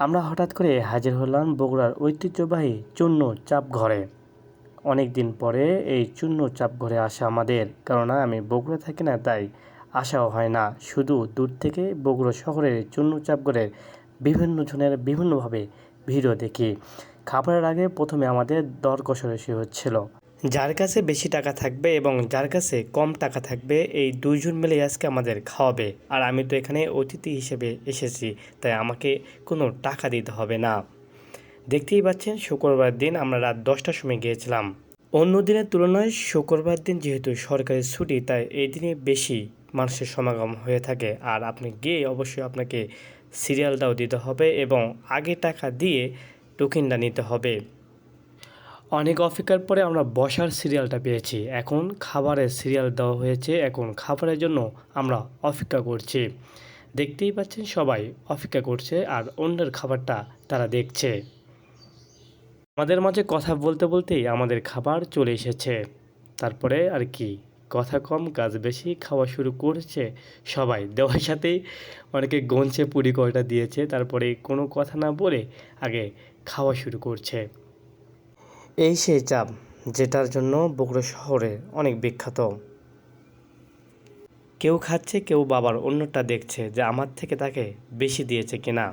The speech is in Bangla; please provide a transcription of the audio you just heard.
আমরা হঠাৎ করে হাজির হলাম বগুড়ার ঐতিহ্যবাহী চূর্ণ চাপ ঘরে। অনেক দিন পরে এই চূর্ণ চাপ ঘরে আসা আমাদের, কেননা আমি বগুড়া থাকি না, তাই আসাও হয় না। শুধু দূর থেকে বগুড়া শহরের চূর্ণ চাপ ঘরের বিভিন্ন জনের বিভিন্নভাবে ভিডিও দেখি। খাবারের আগে প্রথমে আমাদের দর কষাকষি হচ্ছিল, যার কাছে বেশি টাকা থাকবে এবং যার কাছে কম টাকা থাকবে, এই দুইজন মিলে আজকে আমাদের খাওয়াবে। আর আমি তো এখানে অতিথি হিসেবে এসেছি, তাই আমাকে কোনো টাকা দিতে হবে না। দেখতেই পাচ্ছেন, শুক্রবার দিন আমরা রাত 10টার সময় গিয়েছিলাম। অন্য দিনের তুলনায় শুক্রবার দিন যেহেতু সরকারি ছুটি, তাই এই দিনে বেশি মানুষের সমাগম হয়ে থাকে। আর আপনি গিয়ে অবশ্যই আপনাকে সিরিয়ালটাও দিতে হবে এবং আগে টাকা দিয়ে টোকেনটা নিতে হবে। অনেক অপেক্ষার পরে আমরা বসার সিরিয়ালটা পেয়েছি। এখন খাবারের সিরিয়াল দেওয়া হয়েছে, এখন খাবারের জন্য আমরা অপেক্ষা করছি। দেখতেই পাচ্ছেন সবাই অপেক্ষা করছে আর অন্যের খাবারটা তারা দেখছে। আমাদের মাঝে কথা বলতে বলতেই আমাদের খাবার চলে এসেছে। তারপরে আর কি, কথা কম কাজ বেশি, খাওয়া শুরু করেছে সবাই। দেওয়ার সাথেই অনেকে গনছে পুরি কয়টা দিয়েছে, তারপরে কোনো কথা না বলে আগে খাওয়া শুরু করছে। এই সেই চাপ যেটার জন্য বগুড়া শহরে অনেক বিখ্যাত। কেউ খাচ্ছে, কেউ বাবার অন্যটা দেখছে যে আমার থেকে তাকে বেশি দিয়েছে কিনা।